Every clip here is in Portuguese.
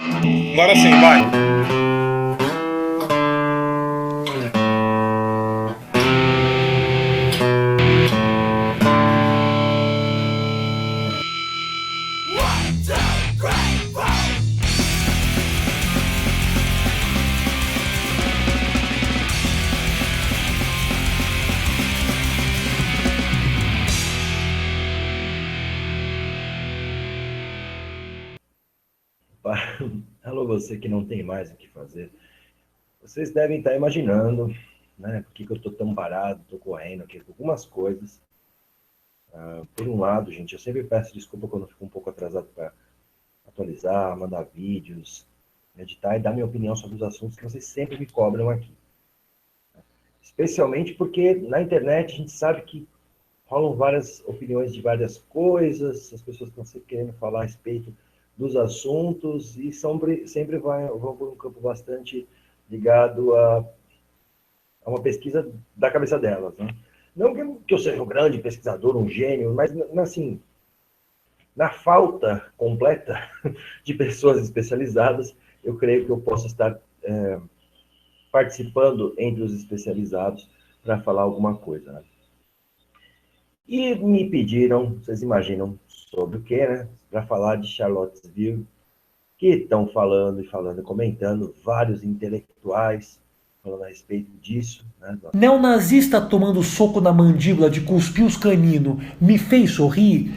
Agora sim, vai. Alô, você que não tem mais o que fazer. Vocês devem estar imaginando, né? Por que eu estou tão parado, estou correndo aqui com algumas coisas. Por um lado, gente, eu sempre peço desculpa quando eu fico um pouco atrasado para atualizar, mandar vídeos, editar e dar minha opinião sobre os assuntos que vocês sempre me cobram aqui. Especialmente porque na internet a gente sabe que rolam várias opiniões de várias coisas, as pessoas estão sempre querendo falar a respeito dos assuntos e sempre vão por um campo bastante ligado a uma pesquisa da cabeça delas. Né? Não que eu seja um grande pesquisador, um gênio, mas assim, na falta completa de pessoas especializadas, eu creio que eu posso estar participando entre os especializados para falar alguma coisa. Né? E me pediram, vocês imaginam sobre o que, né? Para falar de Charlottesville, que estão falando e falando, comentando, vários intelectuais falando a respeito disso, né? Neonazista tomando soco na mandíbula de cuspir os caninos me fez sorrir?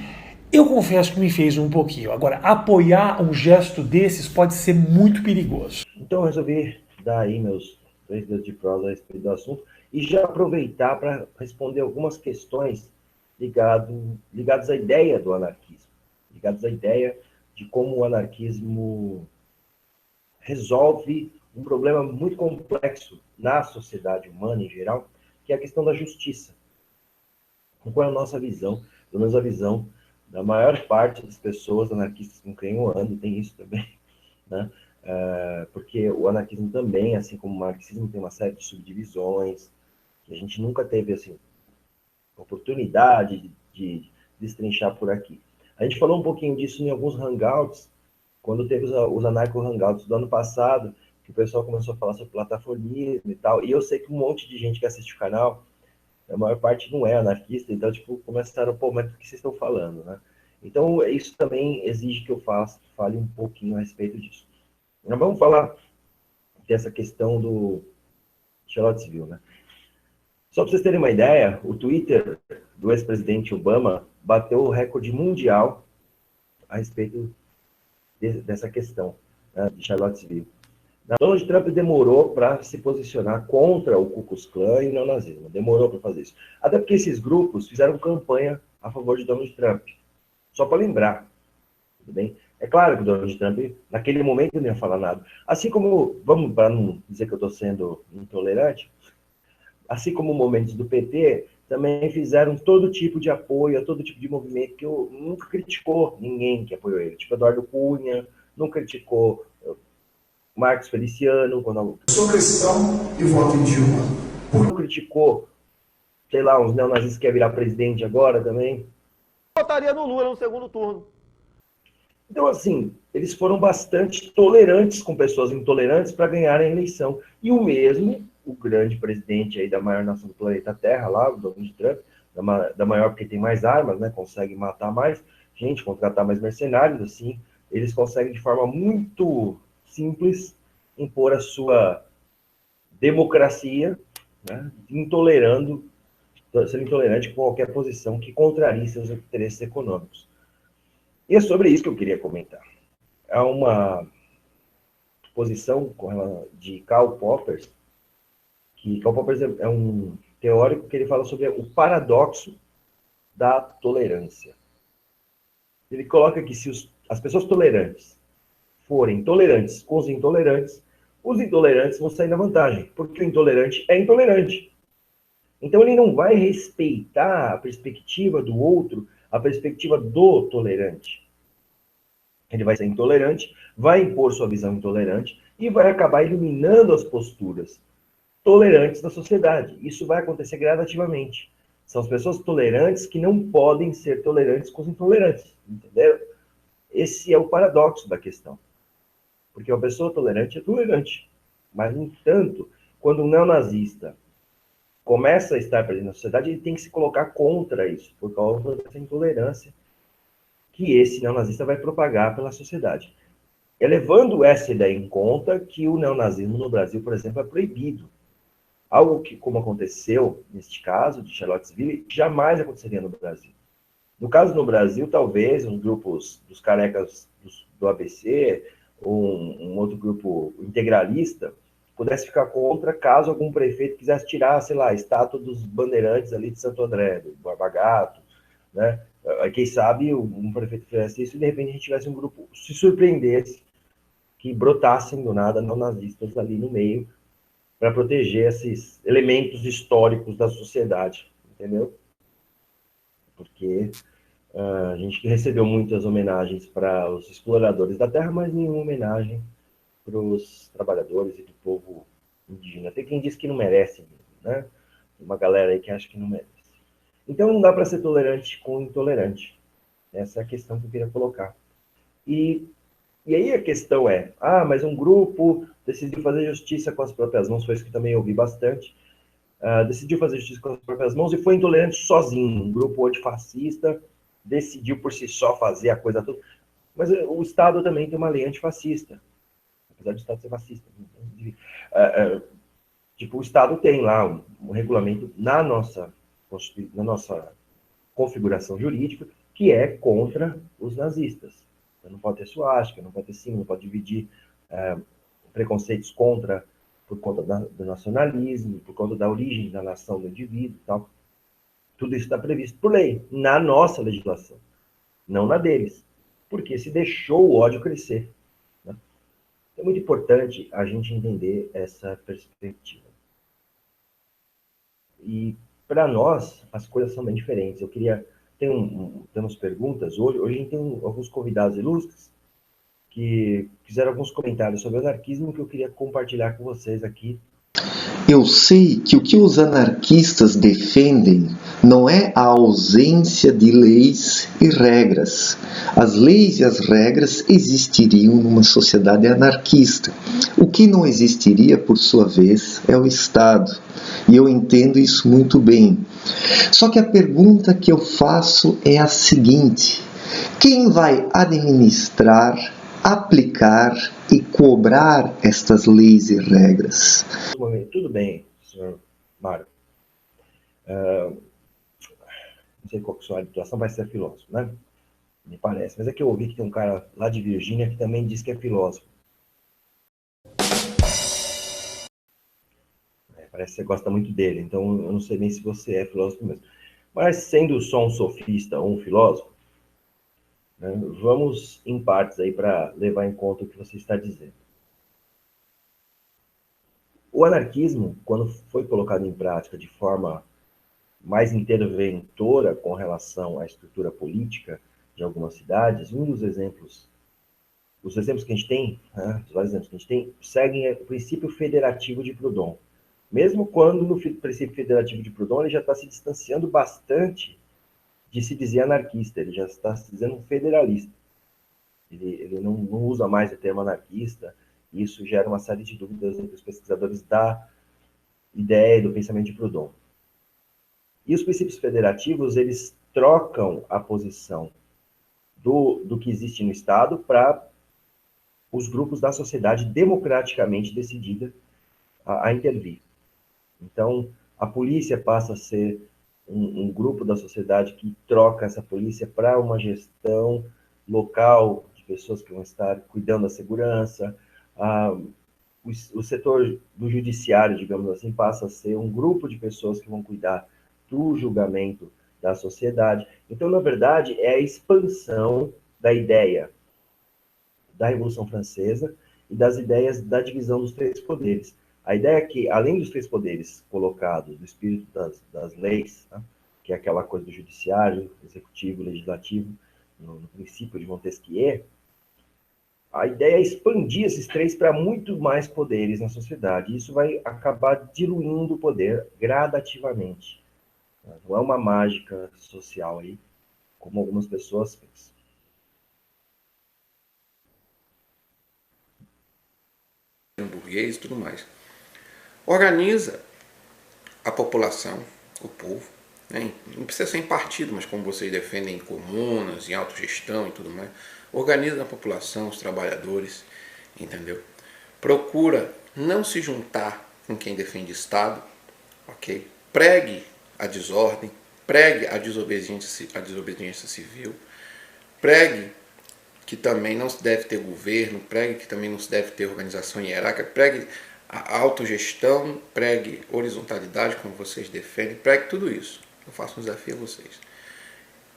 Eu confesso que me fez um pouquinho. Agora, apoiar um gesto desses pode ser muito perigoso. Então eu resolvi dar aí meus 3 dedos de prosa a respeito do assunto e já aproveitar para responder algumas questões ligadas à ideia do anarquismo, ligadas à ideia de como o anarquismo resolve um problema muito complexo na sociedade humana em geral, que é a questão da justiça. Qual é a nossa visão, pelo menos a visão da maior parte das pessoas anarquistas com quem eu ando, tem isso também, né? Porque o anarquismo também, assim como o marxismo, tem uma série de subdivisões, que a gente nunca teve assim, oportunidade de destrinchar por aqui. A gente falou um pouquinho disso em alguns hangouts, quando teve os anarco-hangouts do ano passado, que o pessoal começou a falar sobre plataformismo e tal, e eu sei que um monte de gente que assiste o canal, a maior parte não é anarquista, então, tipo, começaram, pô, mas do que vocês estão falando, né? Então, isso também exige que eu fale um pouquinho a respeito disso. Mas vamos falar dessa questão do Charlottesville, né? Só para vocês terem uma ideia, o Twitter do ex-presidente Obama bateu o recorde mundial a respeito dessa questão, né, de Charlottesville. Donald Trump demorou para se posicionar contra o Ku Klux Klan e o neonazismo. Demorou para fazer isso. Até porque esses grupos fizeram campanha a favor de Donald Trump. Só para lembrar, tudo bem? É claro que o Donald Trump, naquele momento, não ia falar nada. Assim como, vamos para não dizer que eu estou sendo intolerante, assim como momentos do PT, também fizeram todo tipo de apoio a todo tipo de movimento que eu nunca criticou ninguém que apoiou ele. Tipo Eduardo Cunha, nunca criticou Marcos Feliciano, quando Sou cristão e voto em Dilma. não criticou, sei lá, uns neonazistas que quer virar presidente agora também. Votaria no Lula no segundo turno. Então, assim, eles foram bastante tolerantes com pessoas intolerantes para ganharem a eleição. E o mesmo, o grande presidente aí da maior nação do planeta Terra, lá, o Donald Trump, da maior porque tem mais armas, né, consegue matar mais gente, contratar mais mercenários, assim, eles conseguem de forma muito simples impor a sua democracia, né, sendo intolerante com qualquer posição que contrarie seus interesses econômicos. E é sobre isso que eu queria comentar. Há uma posição de Karl Popper, que Karl Popper é um teórico que ele fala sobre o paradoxo da tolerância. Ele coloca que se as pessoas tolerantes forem tolerantes com os intolerantes vão sair na vantagem, porque o intolerante é intolerante. Então ele não vai respeitar a perspectiva do outro, a perspectiva do tolerante. Ele vai ser intolerante, vai impor sua visão intolerante e vai acabar eliminando as posturas tolerantes da sociedade. Isso vai acontecer gradativamente. São as pessoas tolerantes que não podem ser tolerantes com os intolerantes, entendeu? Esse é o paradoxo da questão. Porque uma pessoa tolerante é tolerante. Mas, no entanto, quando um neonazista começa a estar presente na sociedade, ele tem que se colocar contra isso, por causa dessa intolerância que esse neonazista vai propagar pela sociedade. É levando essa ideia em conta que o neonazismo no Brasil, por exemplo, é proibido. Algo que, como aconteceu neste caso de Charlottesville, jamais aconteceria no Brasil. No caso no Brasil, talvez um grupo dos carecas do ABC, ou um outro grupo integralista, pudesse ficar contra caso algum prefeito quisesse tirar, sei lá, a estátua dos bandeirantes ali de Santo André, do Barba Gato, né? Quem sabe um prefeito fizesse isso e de repente a gente tivesse um grupo, se surpreendesse, que brotassem do nada neonazistas ali no meio para proteger esses elementos históricos da sociedade, entendeu? Porque a gente recebeu muitas homenagens para os exploradores da terra, mas nenhuma homenagem para os trabalhadores e do povo indígena. Tem quem diz que não merece, né? Tem uma galera aí que acha que não merece. Então não dá para ser tolerante com intolerante. Essa é a questão que eu queria colocar. E aí a questão é, mas um grupo decidiu fazer justiça com as próprias mãos, foi isso que também eu ouvi bastante, decidiu fazer justiça com as próprias mãos e foi intolerante sozinho, um grupo antifascista decidiu por si só fazer a coisa toda. Mas o Estado também tem uma lei antifascista, apesar do Estado ser fascista. Tipo, o Estado tem lá um regulamento na nossa configuração jurídica que é contra os nazistas. Então, não pode ter suástica, não pode ter símbolo, não pode dividir preconceitos por conta do nacionalismo, por conta da origem da nação do indivíduo e tal. Tudo isso está previsto por lei, na nossa legislação, não na deles, porque se deixou o ódio crescer. Né? É muito importante a gente entender essa perspectiva. E, para nós, as coisas são bem diferentes. Eu queria... Temos perguntas hoje. Hoje a gente tem alguns convidados ilustres que fizeram alguns comentários sobre o anarquismo que eu queria compartilhar com vocês aqui. Eu sei que o que os anarquistas defendem não é a ausência de leis e regras. As leis e as regras existiriam numa sociedade anarquista. O que não existiria, por sua vez, é o Estado. E eu entendo isso muito bem. Só que a pergunta que eu faço é a seguinte: quem vai administrar, aplicar e cobrar estas leis e regras? Tudo bem, senhor Mário. Não sei qual que é a sua habituação, vai ser filósofo, né? Me parece. Mas é que eu ouvi que tem um cara lá de Virgínia que também diz que é filósofo. Parece que você gosta muito dele, então eu não sei nem se você é filósofo mesmo. Mas sendo só um sofista ou um filósofo, né, vamos em partes aí para levar em conta o que você está dizendo. O anarquismo, quando foi colocado em prática de forma mais interventora com relação à estrutura política de algumas cidades, os exemplos que a gente tem, né, os vários exemplos que a gente tem, seguem o princípio federativo de Proudhon. Mesmo quando no princípio federativo de Proudhon ele já está se distanciando bastante de se dizer anarquista, ele já está se dizendo um federalista. Ele não usa mais o termo anarquista, e isso gera uma série de dúvidas entre os pesquisadores da ideia e do pensamento de Proudhon. E os princípios federativos, eles trocam a posição do que existe no Estado para os grupos da sociedade democraticamente decidida a intervir. Então, a polícia passa a ser um grupo da sociedade que troca essa polícia para uma gestão local de pessoas que vão estar cuidando da segurança. O setor do judiciário, digamos assim, passa a ser um grupo de pessoas que vão cuidar do julgamento da sociedade. Então, na verdade, é a expansão da ideia da Revolução Francesa e das ideias da divisão dos três poderes. A ideia é que, além dos três poderes colocados, do espírito das leis, né, que é aquela coisa do judiciário, executivo, legislativo, no princípio de Montesquieu, a ideia é expandir esses três para muito mais poderes na sociedade. Isso vai acabar diluindo o poder gradativamente. Não é uma mágica social aí, como algumas pessoas pensam. burguês e tudo mais. Organiza a população, o povo, né? Não precisa ser em partido, mas como vocês defendem em comunas, em autogestão e tudo mais, organiza a população, os trabalhadores, entendeu? Procura não se juntar com quem defende Estado, ok? Pregue a desordem, pregue a desobediência civil, pregue que também não se deve ter governo, pregue que também não se deve ter organização hierárquica, pregue a autogestão, pregue horizontalidade, como vocês defendem, pregue tudo isso. Eu faço um desafio a vocês.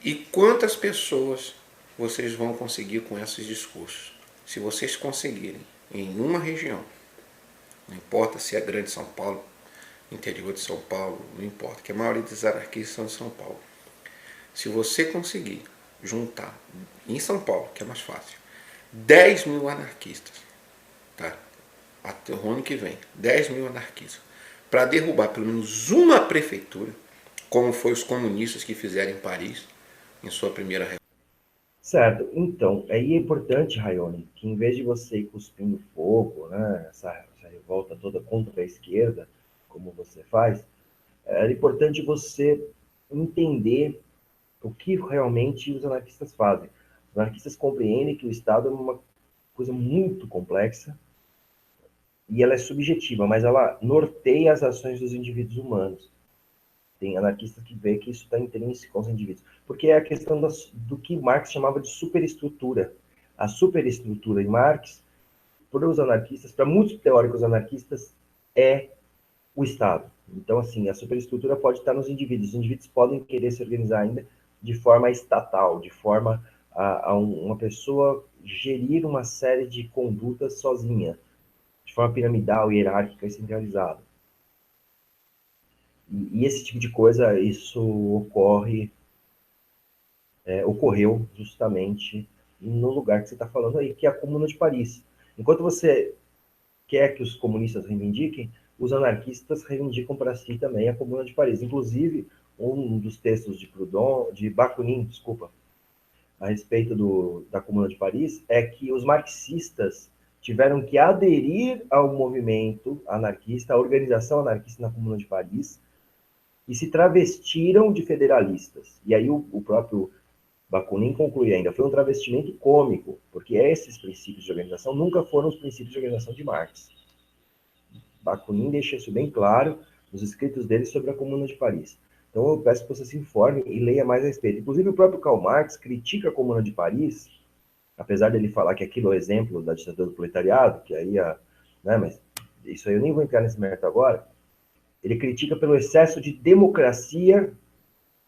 E quantas pessoas vocês vão conseguir com esses discursos? Se vocês conseguirem, em uma região, não importa se é grande São Paulo, interior de São Paulo, não importa, que a maioria dos anarquistas são de São Paulo. Se você conseguir juntar, em São Paulo, que é mais fácil, 10 mil anarquistas, tá? Até o ano que vem, 10 mil anarquistas, para derrubar pelo menos uma prefeitura, como foi os comunistas que fizeram em Paris, em sua primeira revolução. Certo. Então, aí é importante, Rayone, que em vez de você ir cuspindo fogo, né, essa revolta toda contra a esquerda, como você faz, é importante você entender o que realmente os anarquistas fazem. Os anarquistas compreendem que o Estado é uma coisa muito complexa e ela é subjetiva, mas ela norteia as ações dos indivíduos humanos. Tem anarquistas que vê que isso está intrínseco aos indivíduos. Porque é a questão do que Marx chamava de superestrutura. A superestrutura em Marx, para os anarquistas, para muitos teóricos anarquistas, é o Estado. Então, assim, a superestrutura pode estar nos indivíduos. Os indivíduos podem querer se organizar ainda de forma estatal, de forma a uma pessoa gerir uma série de condutas sozinha, de forma piramidal, hierárquica e centralizada. E esse tipo de coisa, isso ocorreu justamente no lugar que você está falando aí, que é a Comuna de Paris. Enquanto você quer que os comunistas reivindiquem, os anarquistas reivindicam para si também a Comuna de Paris. Inclusive, um dos textos de Proudhon, de Bakunin, desculpa, a respeito da Comuna de Paris, é que os marxistas tiveram que aderir ao movimento anarquista, à organização anarquista na Comuna de Paris, e se travestiram de federalistas. E aí o próprio Bakunin conclui ainda, foi um travestimento cômico, porque esses princípios de organização nunca foram os princípios de organização de Marx. Bakunin deixa isso bem claro nos escritos dele sobre a Comuna de Paris. Então eu peço que você se informe e leia mais a respeito. Inclusive o próprio Karl Marx critica a Comuna de Paris, apesar dele falar que aquilo é exemplo da ditadura do proletariado, que aí, né, mas isso aí eu nem vou entrar nesse mérito agora. Ele critica pelo excesso de democracia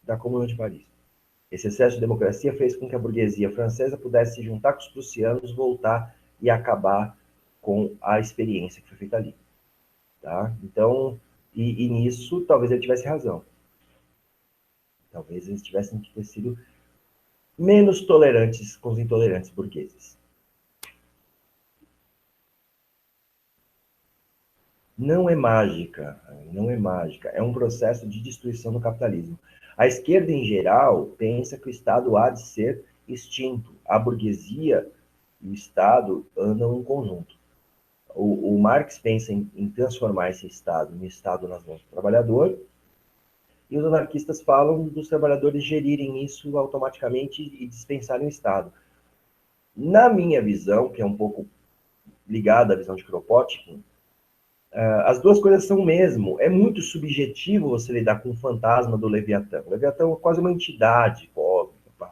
da Comuna de Paris. Esse excesso de democracia fez com que a burguesia francesa pudesse se juntar com os prussianos, voltar e acabar com a experiência que foi feita ali. Tá? Então, e nisso, talvez ele tivesse razão. Talvez eles tivessem que ter sido menos tolerantes com os intolerantes burgueses. Não é mágica, não é mágica. É um processo de destruição do capitalismo. A esquerda, em geral, pensa que o Estado há de ser extinto. A burguesia e o Estado andam em conjunto. O Marx pensa em transformar esse Estado em Estado nas mãos do trabalhador, e os anarquistas falam dos trabalhadores gerirem isso automaticamente e dispensarem o Estado. Na minha visão, que é um pouco ligada à visão de Kropotkin, as duas coisas são o mesmo. É muito subjetivo você lidar com o fantasma do Leviatã. O Leviatã é quase uma entidade cósmica.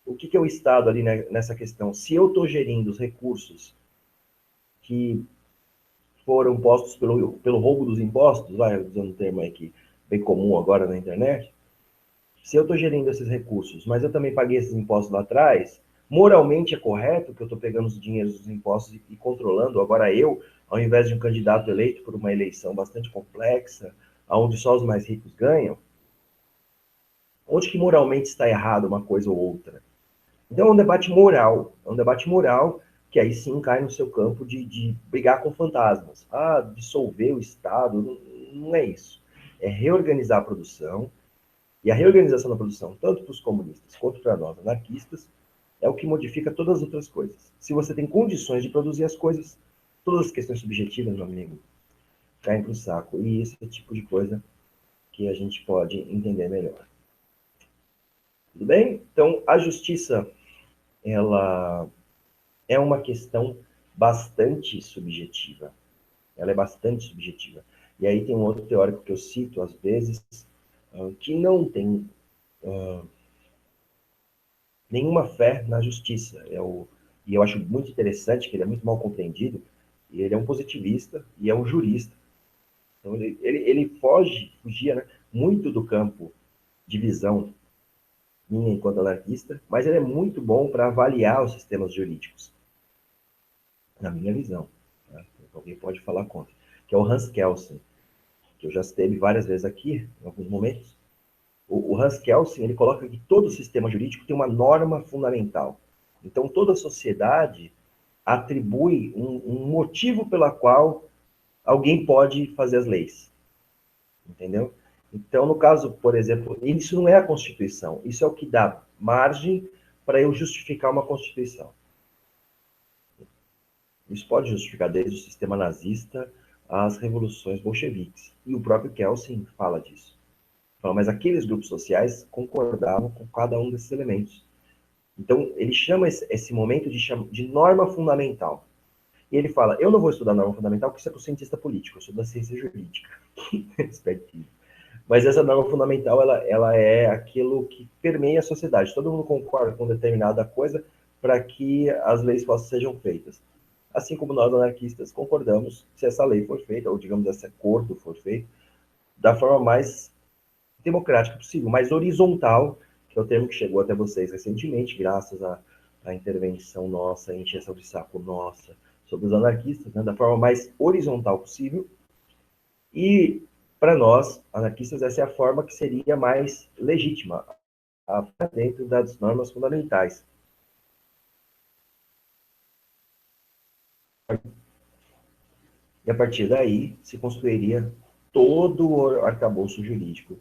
O que é o Estado ali nessa questão? Se eu estou gerindo os recursos que foram postos pelo roubo dos impostos, usando um termo aqui bem comum agora na internet, se eu estou gerindo esses recursos, mas eu também paguei esses impostos lá atrás, moralmente é correto que eu estou pegando os dinheiros dos impostos e controlando, agora eu, ao invés de um candidato eleito por uma eleição bastante complexa, onde só os mais ricos ganham? Onde que moralmente está errado uma coisa ou outra? Então é um debate moral que aí sim cai no seu campo de brigar com fantasmas. Dissolver o Estado, não é isso. É reorganizar a produção, e a reorganização da produção, tanto para os comunistas quanto para nós anarquistas, é o que modifica todas as outras coisas. Se você tem condições de produzir as coisas, Todas as questões subjetivas, meu amigo, caem para o saco. E esse é o tipo de coisa que a gente pode entender melhor. Tudo bem? Então, a justiça, ela é uma questão bastante subjetiva. Ela é bastante subjetiva. E aí tem um outro teórico que eu cito, às vezes, que não tem nenhuma fé na justiça. E eu acho muito interessante que ele é muito mal compreendido, e ele é um positivista e é um jurista. Então, ele fugia, né, muito do campo de visão minha enquanto anarquista, mas ele é muito bom para avaliar os sistemas jurídicos, na minha visão. Né? Alguém pode falar contra. Que é o Hans Kelsen, que eu já citei várias vezes aqui, em alguns momentos. O Hans Kelsen, ele coloca que todo sistema jurídico tem uma norma fundamental. Então, toda a sociedade atribui um motivo pela qual alguém pode fazer as leis. Entendeu? Então, no caso, por exemplo, isso não é a Constituição. Isso é o que dá margem para eu justificar uma Constituição. Isso pode justificar desde o sistema nazista às revoluções bolcheviques. E o próprio Kelsen fala disso. Fala, mas aqueles grupos sociais concordavam com cada um desses elementos. Então, ele chama esse momento de norma fundamental. E ele fala, eu não vou estudar norma fundamental porque isso é para o cientista político, eu sou da ciência jurídica. Espertinho. Mas essa norma fundamental, ela é aquilo que permeia a sociedade. Todo mundo concorda com determinada coisa para que as leis sejam feitas. Assim como nós, anarquistas, concordamos se essa lei for feita, ou digamos, esse acordo for feito, da forma mais democrática possível, mais horizontal, que é o termo que chegou até vocês recentemente, graças à intervenção nossa, encheção de saco nossa, sobre os anarquistas, né, da forma mais horizontal possível. E, para nós, anarquistas, essa é a forma que seria mais legítima, dentro das normas fundamentais. E, a partir daí, se construiria todo o arcabouço jurídico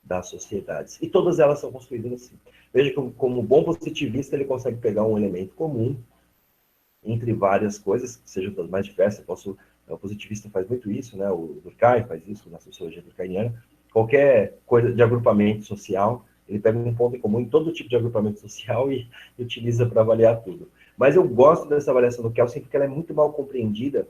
das sociedades. E todas elas são construídas assim. Veja como bom positivista, ele consegue pegar um elemento comum entre várias coisas, que sejam das mais diversas. O positivista faz muito isso, né? O Durkheim faz isso na sociologia durkheimiana. Qualquer coisa de agrupamento social, ele pega um ponto em comum em todo tipo de agrupamento social e utiliza para avaliar tudo. Mas eu gosto dessa avaliação do Kelsen porque ela é muito mal compreendida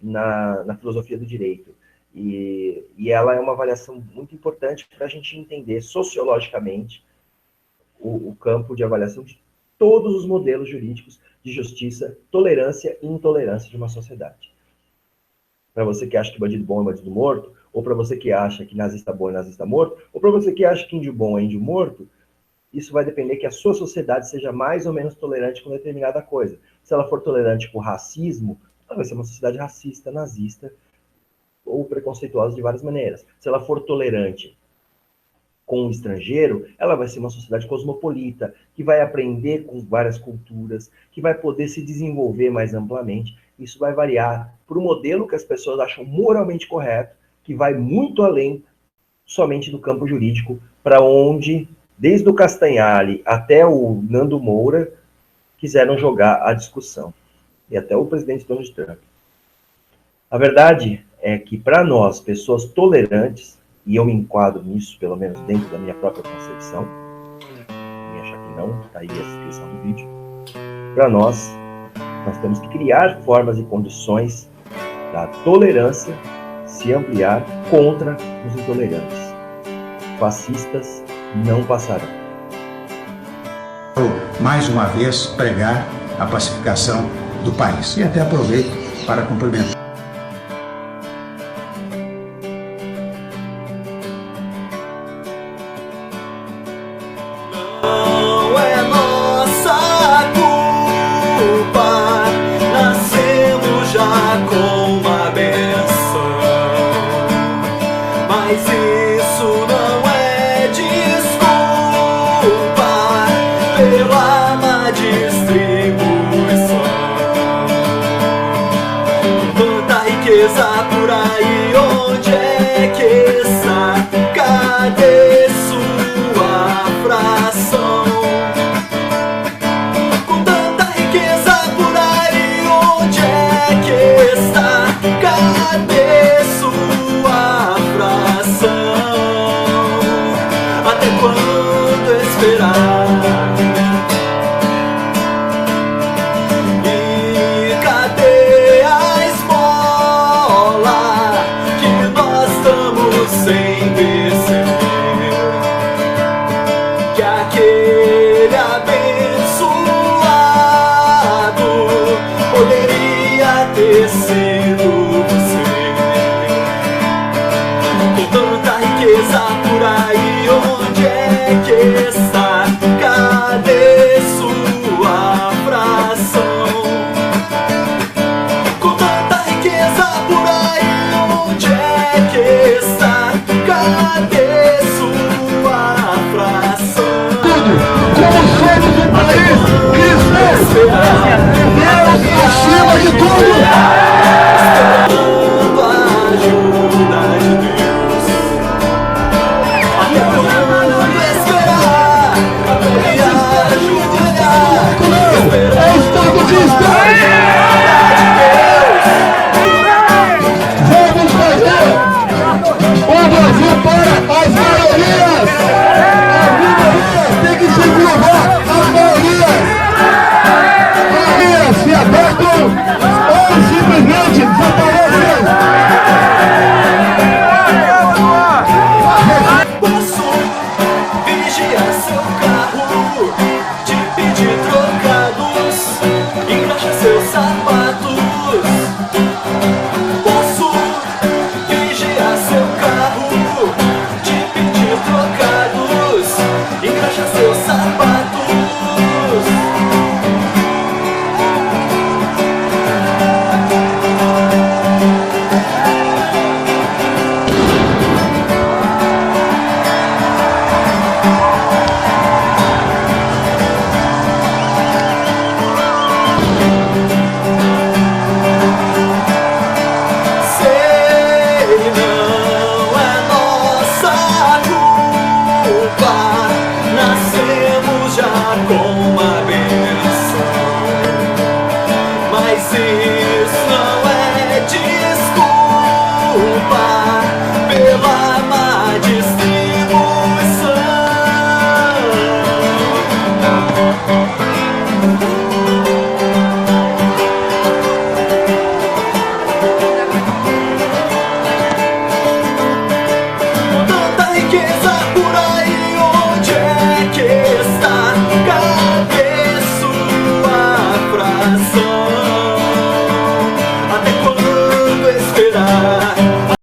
na filosofia do direito. E ela é uma avaliação muito importante para a gente entender sociologicamente o campo de avaliação de todos os modelos jurídicos de justiça, tolerância e intolerância de uma sociedade. Para você que acha que bandido bom é bandido morto, ou para você que acha que nazista bom é nazista morto, ou para você que acha que índio bom é índio morto, isso vai depender que a sua sociedade seja mais ou menos tolerante com determinada coisa. Se ela for tolerante com racismo, ela vai ser uma sociedade racista, nazista, ou preconceituosa de várias maneiras. Se ela for tolerante com o estrangeiro, ela vai ser uma sociedade cosmopolita, que vai aprender com várias culturas, que vai poder se desenvolver mais amplamente. Isso vai variar para o modelo que as pessoas acham moralmente correto, que vai muito além somente do campo jurídico, para onde, desde o Castanhari até o Nando Moura, quiseram jogar a discussão. E até o presidente Donald Trump. A verdade é que, para nós, pessoas tolerantes, e eu me enquadro nisso, pelo menos dentro da minha própria concepção, me achar que não, está aí a descrição do vídeo, para nós temos que criar formas e condições da tolerância se ampliar contra os intolerantes. Fascistas não passarão. Mais uma vez, pregar a pacificação do país. E até aproveito para cumprimentar. Não é nossa culpa, nascemos já com uma benção, mas isso não é desculpa pela má distribuição. Tanta riqueza por aí, onde é que está? Cadê sua fração? Com tanta riqueza por aí, onde é sido você. Com tanta riqueza por aí, onde é que está? Cadê sua fração? Com tanta riqueza por aí, onde é que está? Cadê sua fração? Como somos um país cristão, Deus acima de tudo. Esperando a ajuda de Deus. Até quando esperar? E ajoelhar. É o estado de espera. Vamos fazer o Brasil para as maiorias. As minorias têm que se curvar às maiorias. Maiorias se adaptam ou simplesmente desaparecem. Posso vigiar seu carro, te pedir trocados, engraxar seus sapatos.